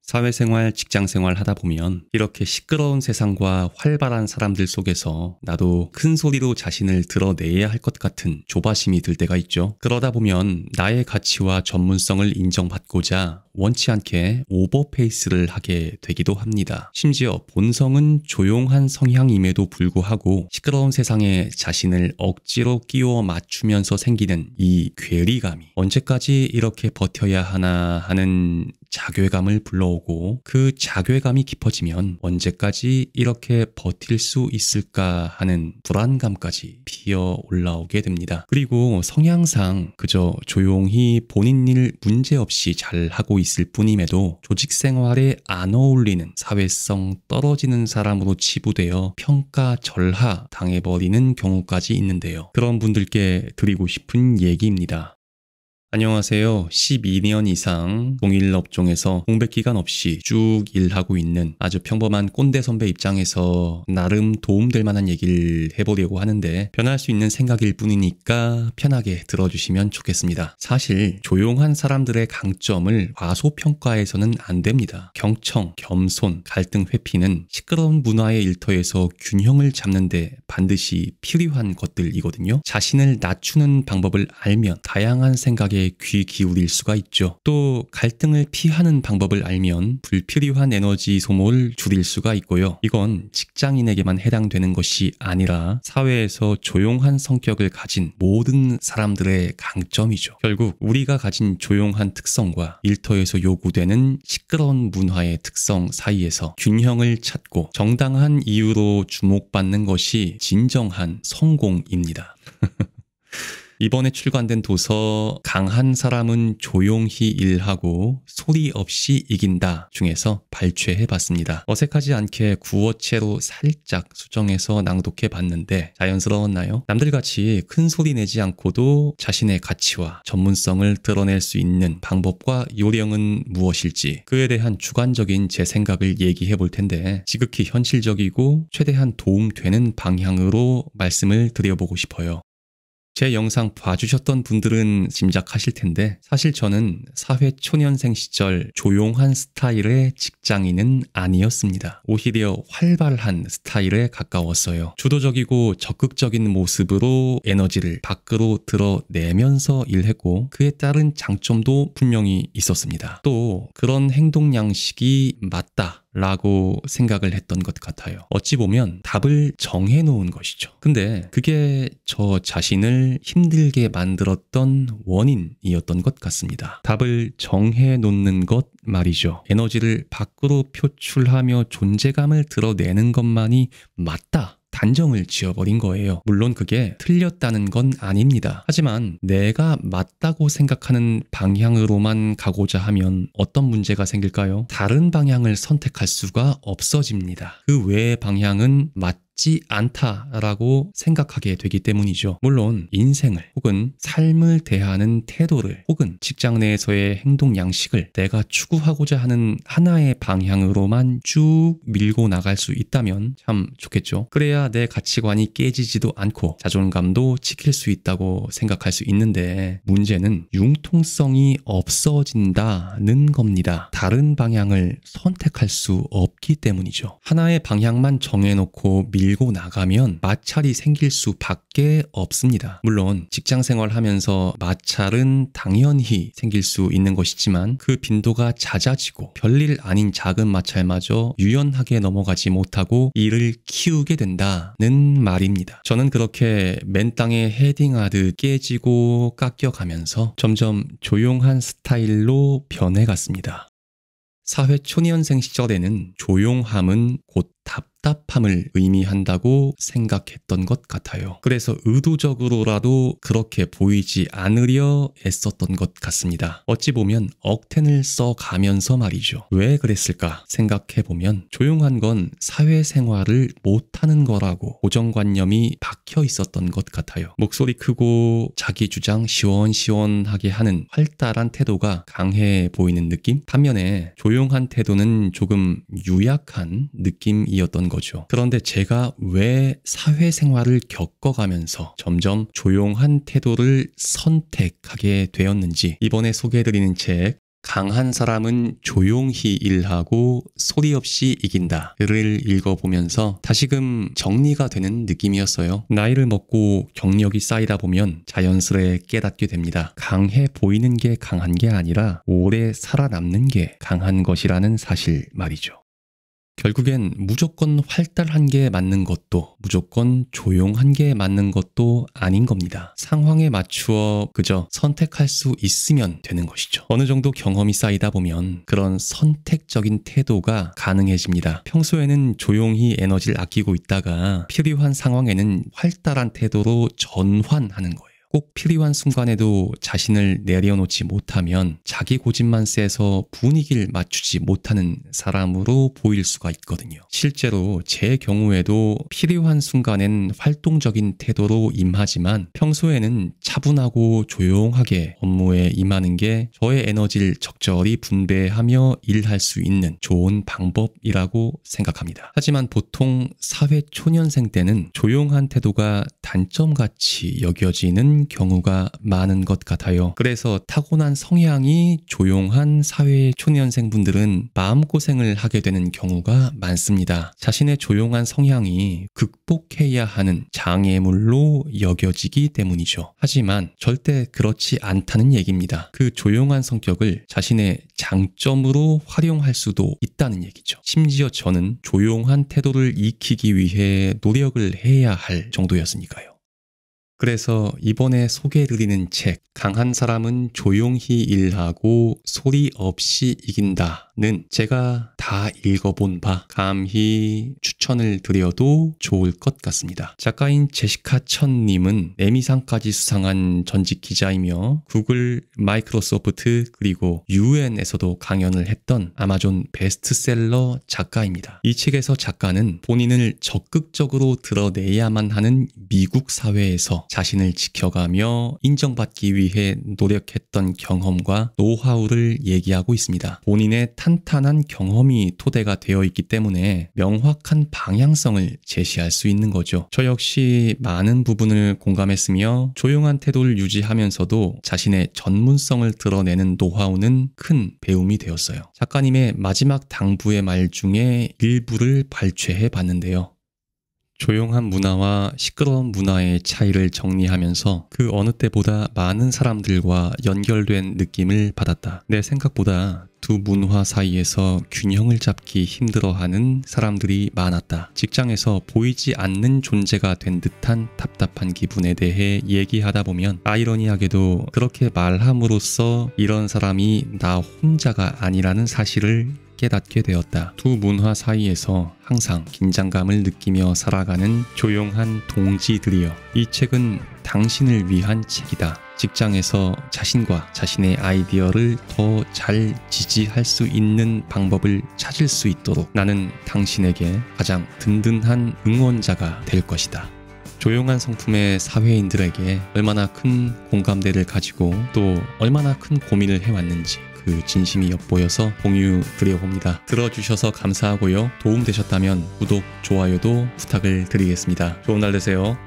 사회생활, 직장생활 하다 보면 이렇게 시끄러운 세상과 활발한 사람들 속에서 나도 큰 소리로 자신을 드러내야 할 것 같은 조바심이 들 때가 있죠. 그러다 보면 나의 가치와 전문성을 인정받고자 원치 않게 오버페이스를 하게 되기도 합니다. 심지어 본성은 조용한 성향임에도 불구하고 시끄러운 세상에 자신을 억지로 끼워 맞추면서 생기는 이 괴리감이 언제까지 이렇게 버텨야 하나 하는 자괴감을 불러오고, 그 자괴감이 깊어지면 언제까지 이렇게 버틸 수 있을까 하는 불안감까지 피어 올라오게 됩니다. 그리고 성향상 그저 조용히 본인 일 문제없이 잘 하고 있을 뿐임에도 조직 생활에 안 어울리는 사회성 떨어지는 사람으로 치부되어 평가절하 당해버리는 경우까지 있는데요. 그런 분들께 드리고 싶은 얘기입니다. 안녕하세요. 12년 이상 동일 업종에서 공백 기간 없이 쭉 일하고 있는 아주 평범한 꼰대 선배 입장에서 나름 도움될 만한 얘기를 해보려고 하는데, 변할 수 있는 생각일 뿐이니까 편하게 들어주시면 좋겠습니다. 사실 조용한 사람들의 강점을 과소평가해서는 안 됩니다. 경청, 겸손, 갈등 회피는 시끄러운 문화의 일터에서 균형을 잡는 데 반드시 필요한 것들이거든요. 자신을 낮추는 방법을 알면 다양한 생각에 귀 기울일 수가 있죠. 또 갈등을 피하는 방법을 알면 불필요한 에너지 소모를 줄일 수가 있고요. 이건 직장인에게만 해당되는 것이 아니라 사회에서 조용한 성격을 가진 모든 사람들의 강점이죠. 결국 우리가 가진 조용한 특성과 일터에서 요구되는 시끄러운 문화의 특성 사이에서 균형을 찾고 정당한 이유로 주목받는 것이 진정한 성공입니다. 이번에 출간된 도서 강한 사람은 조용히 일하고 소리 없이 이긴다 중에서 발췌해봤습니다. 어색하지 않게 구어체로 살짝 수정해서 낭독해봤는데 자연스러웠나요? 남들같이 큰 소리 내지 않고도 자신의 가치와 전문성을 드러낼 수 있는 방법과 요령은 무엇일지, 그에 대한 주관적인 제 생각을 얘기해볼 텐데 지극히 현실적이고 최대한 도움되는 방향으로 말씀을 드려보고 싶어요. 제 영상 봐주셨던 분들은 짐작하실 텐데, 사실 저는 사회 초년생 시절 조용한 스타일의 직장인은 아니었습니다. 오히려 활발한 스타일에 가까웠어요. 주도적이고 적극적인 모습으로 에너지를 밖으로 드러내면서 일했고, 그에 따른 장점도 분명히 있었습니다. 또 그런 행동 양식이 맞다 라고 생각을 했던 것 같아요. 어찌 보면 답을 정해놓은 것이죠. 근데 그게 저 자신을 힘들게 만들었던 원인이었던 것 같습니다. 답을 정해놓는 것 말이죠. 에너지를 밖으로 표출하며 존재감을 드러내는 것만이 맞다, 단정을 지어버린 거예요. 물론 그게 틀렸다는 건 아닙니다. 하지만 내가 맞다고 생각하는 방향으로만 가고자 하면 어떤 문제가 생길까요? 다른 방향을 선택할 수가 없어집니다. 그 외의 방향은 맞지 않다라고 생각하게 되기 때문이죠. 물론 인생을 혹은 삶을 대하는 태도를 혹은 직장 내에서의 행동 양식을 내가 추구하고자 하는 하나의 방향으로만 쭉 밀고 나갈 수 있다면 참 좋겠죠. 그래야 내 가치관이 깨지지도 않고 자존감도 지킬 수 있다고 생각할 수 있는데, 문제는 융통성이 없어진다는 겁니다. 다른 방향을 선택할 수 없기 때문이죠. 하나의 방향만 정해놓고 밀고 나가면 마찰이 생길 수밖에 없습니다. 물론 직장 생활하면서 마찰은 당연히 생길 수 있는 것이지만 그 빈도가 잦아지고 별일 아닌 작은 마찰마저 유연하게 넘어가지 못하고 일을 키우게 된다는 말입니다. 저는 그렇게 맨 땅에 헤딩하듯 깨지고 깎여가면서 점점 조용한 스타일로 변해갔습니다. 사회 초년생 시절에는 조용함은 곧 답답함을 의미한다고 생각했던 것 같아요. 그래서 의도적으로라도 그렇게 보이지 않으려 애썼던 것 같습니다. 어찌 보면 억텐을 써가면서 말이죠. 왜 그랬을까 생각해보면 조용한 건 사회생활을 못하는 거라고 고정관념이 박혀 있었던 것 같아요. 목소리 크고 자기 주장 시원시원하게 하는 활달한 태도가 강해 보이는 느낌? 반면에 조용한 태도는 조금 유약한 느낌이었던 거죠. 그런데 제가 왜 사회생활을 겪어가면서 점점 조용한 태도를 선택하게 되었는지, 이번에 소개해드리는 책 강한 사람은 조용히 일하고 소리 없이 이긴다를 읽어보면서 다시금 정리가 되는 느낌이었어요. 나이를 먹고 경력이 쌓이다 보면 자연스레 깨닫게 됩니다. 강해 보이는 게 강한 게 아니라 오래 살아남는 게 강한 것이라는 사실 말이죠. 결국엔 무조건 활달한 게 맞는 것도 무조건 조용한 게 맞는 것도 아닌 겁니다. 상황에 맞추어 그저 선택할 수 있으면 되는 것이죠. 어느 정도 경험이 쌓이다 보면 그런 선택적인 태도가 가능해집니다. 평소에는 조용히 에너지를 아끼고 있다가 필요한 상황에는 활달한 태도로 전환하는 거예요. 꼭 필요한 순간에도 자신을 내려놓지 못하면 자기 고집만 세서 분위기를 맞추지 못하는 사람으로 보일 수가 있거든요. 실제로 제 경우에도 필요한 순간엔 활동적인 태도로 임하지만 평소에는 차분하고 조용하게 업무에 임하는 게 저의 에너지를 적절히 분배하며 일할 수 있는 좋은 방법이라고 생각합니다. 하지만 보통 사회 초년생 때는 조용한 태도가 단점같이 여겨지는 경우가 많은 것 같아요. 그래서 타고난 성향이 조용한 사회 초년생분들은 마음고생을 하게 되는 경우가 많습니다. 자신의 조용한 성향이 극복해야 하는 장애물로 여겨지기 때문이죠. 하지만 절대 그렇지 않다는 얘기입니다. 그 조용한 성격을 자신의 장점으로 활용할 수도 있다는 얘기죠. 심지어 저는 조용한 태도를 익히기 위해 노력을 해야 할 정도였으니까요. 그래서 이번에 소개해드리는 책 강한 사람은 조용히 일하고 소리 없이 이긴다는 제가 다 읽어본 바 감히 추천을 드려도 좋을 것 같습니다. 작가인 제시카 천님은 에미상까지 수상한 전직 기자이며 구글, 마이크로소프트 그리고 UN에서도 강연을 했던 아마존 베스트셀러 작가입니다. 이 책에서 작가는 본인을 적극적으로 드러내야만 하는 미국 사회에서 자신을 지켜가며 인정받기 위해 노력했던 경험과 노하우를 얘기하고 있습니다. 본인의 탄탄한 경험이 토대가 되어 있기 때문에 명확한 방향성을 제시할 수 있는 거죠. 저 역시 많은 부분을 공감했으며 조용한 태도를 유지하면서도 자신의 전문성을 드러내는 노하우는 큰 배움이 되었어요. 작가님의 마지막 당부의 말 중에 일부를 발췌해 봤는데요. 조용한 문화와 시끄러운 문화의 차이를 정리하면서 그 어느 때보다 많은 사람들과 연결된 느낌을 받았다. 내 생각보다 두 문화 사이에서 균형을 잡기 힘들어하는 사람들이 많았다. 직장에서 보이지 않는 존재가 된 듯한 답답한 기분에 대해 얘기하다 보면 아이러니하게도 그렇게 말함으로써 이런 사람이 나 혼자가 아니라는 사실을 깨닫게 되었다. 두 문화 사이에서 항상 긴장감을 느끼며 살아가는 조용한 동지들이여. 이 책은 당신을 위한 책이다. 직장에서 자신과 자신의 아이디어를 더 잘 지지할 수 있는 방법을 찾을 수 있도록 나는 당신에게 가장 든든한 응원자가 될 것이다. 조용한 성품의 사회인들에게 얼마나 큰 공감대를 가지고 또 얼마나 큰 고민을 해왔는지 그 진심이 엿보여서 공유 드려봅니다. 들어주셔서 감사하고요. 도움되셨다면 구독, 좋아요도 부탁을 드리겠습니다. 좋은 날 되세요.